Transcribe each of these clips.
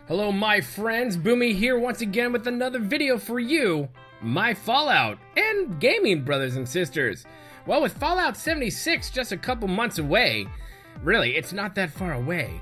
Hello my friends, Boomy here once again with another video for you, my Fallout and gaming brothers and sisters. Well, with Fallout 76 just a couple months away, really, it's not that far away,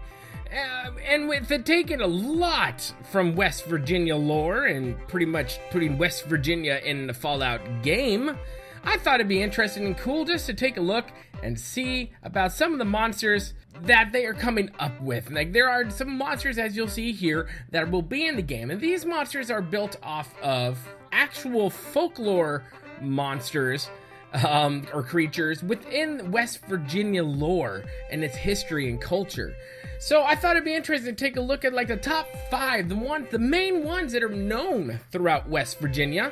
and with it taking a lot from West Virginia lore and pretty much putting West Virginia in the Fallout game, I thought it'd be interesting and cool just to take a look and see about some of the monsters that they are coming up with. Like, there are some monsters, as you'll see here, that will be in the game, and these monsters are built off of actual folklore monsters or creatures within West Virginia lore and its history and culture. So I thought it'd be interesting to take a look at like the top 5, the main ones that are known throughout West Virginia,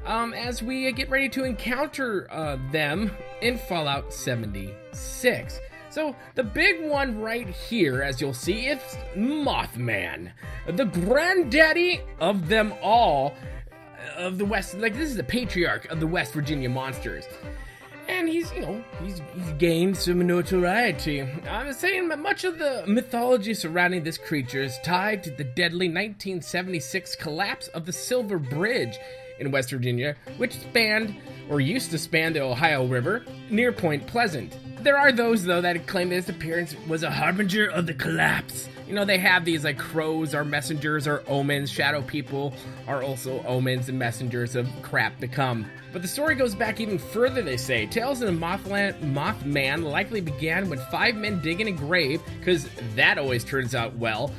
as we get ready to encounter them in Fallout 76. So the big one right here, as you'll see, it's Mothman, the granddaddy of them all, of the West. Like, this is the patriarch of the West Virginia monsters. And he's gained some notoriety. I'm saying that much of the mythology surrounding this creature is tied to the deadly 1976 collapse of the Silver Bridge in West Virginia, which spanned, or used to span, the Ohio River near Point Pleasant. There are those, though, that claim that his appearance was a harbinger of the collapse. You know, they have these, like, crows are messengers or omens. Shadow people are also omens and messengers of crap to come. But the story goes back even further, they say. Tales of the Mothman likely began when 5 men digging a grave, because that always turns out well,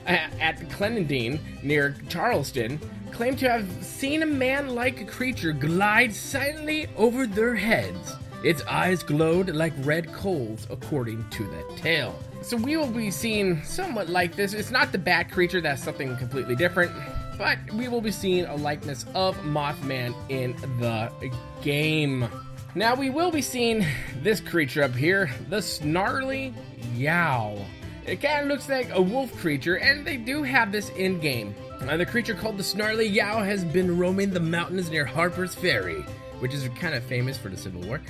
at the Clenendine near Charleston, claimed to have seen a man-like creature glide silently over their heads. Its eyes glowed like red coals, according to the tale. So we will be seeing somewhat like this. It's not the bat creature, that's something completely different, but we will be seeing a likeness of Mothman in the game. Now we will be seeing this creature up here, the Snarly Cow. It kind of looks like a wolf creature, and they do have this in-game. The creature called the Snarly Cow has been roaming the mountains near Harper's Ferry, which is kind of famous for the Civil War,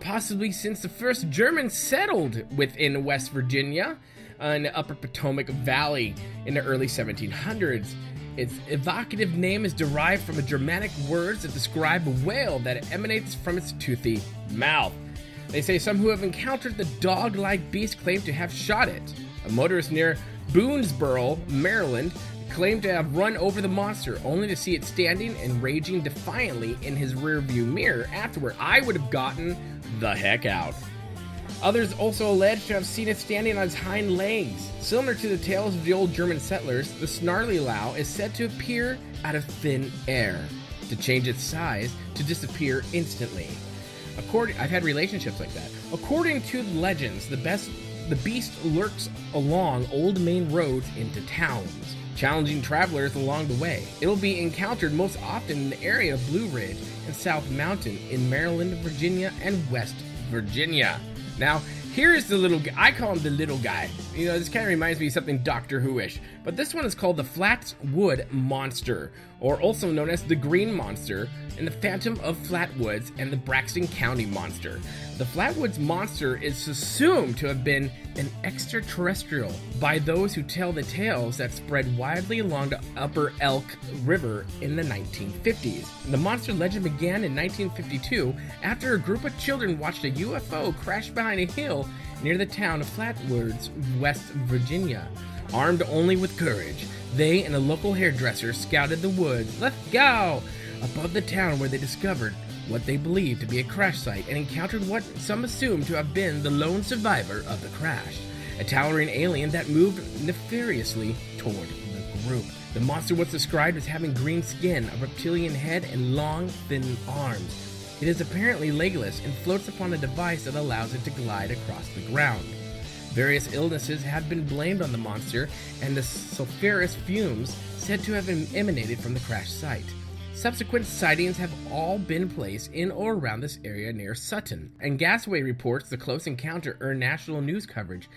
possibly since the first Germans settled within West Virginia in the upper Potomac Valley in the early 1700s. Its evocative name is derived from a Germanic words that describe a whale that emanates from its toothy mouth. They say some who have encountered the dog-like beast claim to have shot it. A motorist near Boonesboro, Maryland, claimed to have run over the monster, only to see it standing and raging defiantly in his rearview mirror afterward. I would have gotten the heck out. Others also alleged to have seen it standing on its hind legs. Similar to the tales of the old German settlers, the Snarly Cow is said to appear out of thin air, to change its size, to disappear instantly. I've had relationships like that. According to legends, the beast lurks along old main roads into towns, challenging travelers along the way. It'll be encountered most often in the area of Blue Ridge and South Mountain in Maryland, Virginia, and West Virginia. Now, here's the little guy. I call him the little guy. You know, this kind of reminds me of something Doctor Who-ish. But this one is called the Flatwood Monster, or also known as the Green Monster, and the Phantom of Flatwoods, and the Braxton County Monster. The Flatwoods Monster is assumed to have been an extraterrestrial by those who tell the tales that spread widely along the Upper Elk River in the 1950s. The monster legend began in 1952 after a group of children watched a UFO crash behind a hill near the town of Flatwoods, West Virginia. Armed only with courage, they and a local hairdresser scouted the woods, let's go, above the town, where they discovered what they believed to be a crash site and encountered what some assumed to have been the lone survivor of the crash, a towering alien that moved nefariously toward the group. The monster was described as having green skin, a reptilian head, and long, thin arms. It is apparently legless and floats upon a device that allows it to glide across the ground. Various illnesses have been blamed on the monster, and the sulfurous fumes said to have emanated from the crash site. Subsequent sightings have all been placed in or around this area near Sutton, and Gasaway reports the close encounter earned national news coverage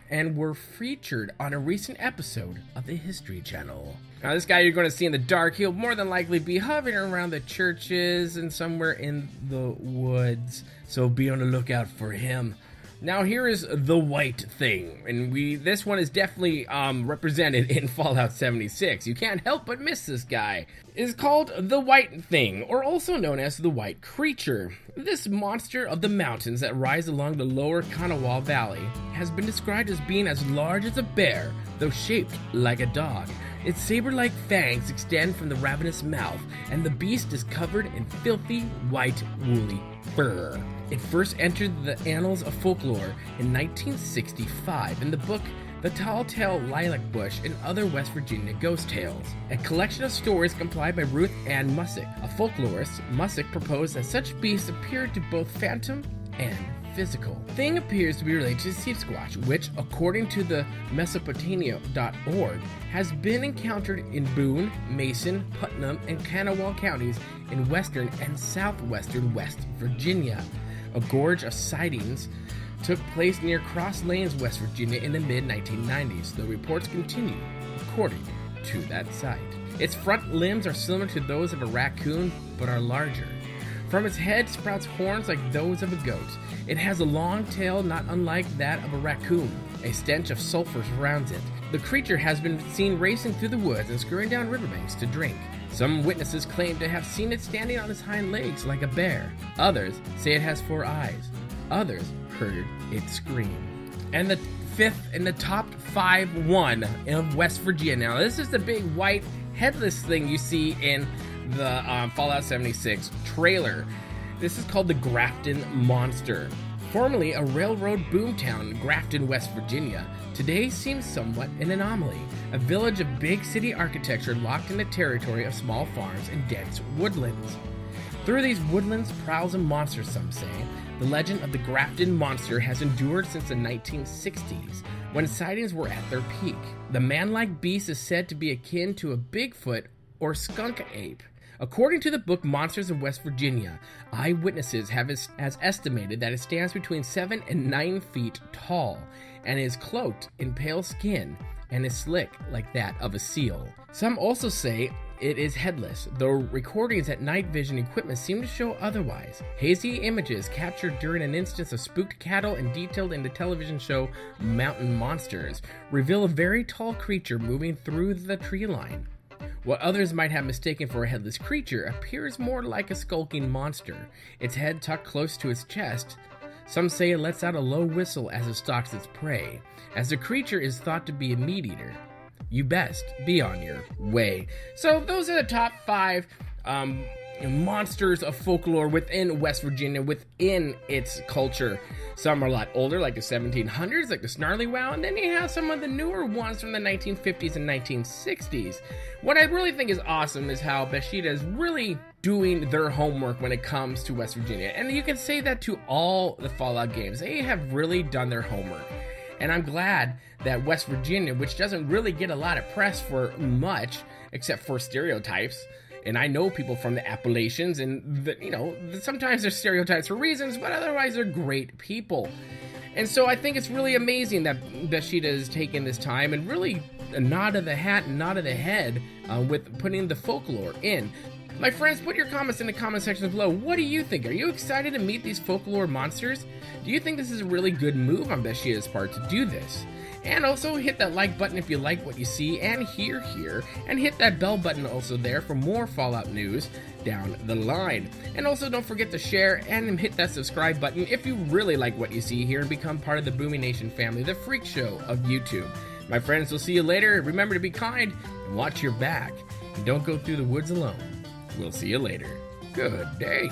and were featured on a recent episode of the History Channel. Now, this guy you're going to see in the dark, he'll more than likely be hovering around the churches and somewhere in the woods, so be on the lookout for him. Now here is the white thing, and this one is definitely represented in Fallout 76. You can't help but miss this guy. It is called the white thing, or also known as the white creature. This monster of the mountains that rise along the lower Kanawha Valley has been described as being as large as a bear, though shaped like a dog. Its saber-like fangs extend from the ravenous mouth, and the beast is covered in filthy, white, woolly fur. It first entered the annals of folklore in 1965 in the book The Tall-Tale Lilac Bush and Other West Virginia Ghost Tales, a collection of stories compiled by Ruth Ann Mussick. A folklorist, Mussick proposed that such beasts appeared to both phantom and physical. The thing appears to be related to Sasquatch, which, according to the Mesopotamia.org, has been encountered in Boone, Mason, Putnam, and Kanawha counties in western and southwestern West Virginia. A gorge of sightings took place near Cross Lanes, West Virginia in the mid-1990s, though reports continue according to that site. Its front limbs are similar to those of a raccoon, but are larger. From its head sprouts horns like those of a goat. It has a long tail not unlike that of a raccoon. A stench of sulfur surrounds it. The creature has been seen racing through the woods and scurrying down riverbanks to drink. Some witnesses claim to have seen it standing on its hind legs like a bear. Others say it has 4 eyes. Others heard it scream. And the fifth in the top 5 one of West Virginia. Now, this is the big white headless thing you see in the Fallout 76 trailer. This is called the Grafton Monster. Formerly a railroad boomtown, Grafton, West Virginia, today seems somewhat an anomaly. A village of big city architecture locked in the territory of small farms and dense woodlands. Through these woodlands prowls a monster, some say. The legend of the Grafton Monster has endured since the 1960s, when sightings were at their peak. The man-like beast is said to be akin to a Bigfoot or skunk ape. According to the book Monsters of West Virginia, eyewitnesses have estimated that it stands between 7 and 9 feet tall and is cloaked in pale skin and is slick like that of a seal. Some also say it is headless, though recordings at night vision equipment seem to show otherwise. Hazy images captured during an instance of spooked cattle and detailed in the television show Mountain Monsters reveal a very tall creature moving through the tree line. What others might have mistaken for a headless creature appears more like a skulking monster, its head tucked close to its chest. Some say it lets out a low whistle as it stalks its prey, as the creature is thought to be a meat eater. You best be on your way. So those are the top 5 monsters of folklore within West Virginia, within its culture. Some are a lot older, like the 1700s, like the Snarly Cow, and then you have some of the newer ones from the 1950s and 1960s. What I really think is awesome is how Bethesda is really doing their homework when it comes to West Virginia. And you can say that to all the Fallout games. They have really done their homework. And I'm glad that West Virginia, which doesn't really get a lot of press for much, except for stereotypes, and I know people from the Appalachians, and sometimes they're stereotypes for reasons, but otherwise they're great people. And so I think it's really amazing that Bethesda has taken this time and really a nod of the hat and nod of the head with putting the folklore in. My friends, put your comments in the comment section below. What do you think? Are you excited to meet these folklore monsters? Do you think this is a really good move on Bethesda's part to do this? And also hit that like button if you like what you see and hear here, and hit that bell button also there for more Fallout news down the line. And also don't forget to share and hit that subscribe button if you really like what you see here and become part of the Boomy Nation family, the freak show of YouTube. My friends, we'll see you later. Remember to be kind and watch your back. And don't go through the woods alone. We'll see you later. Good day.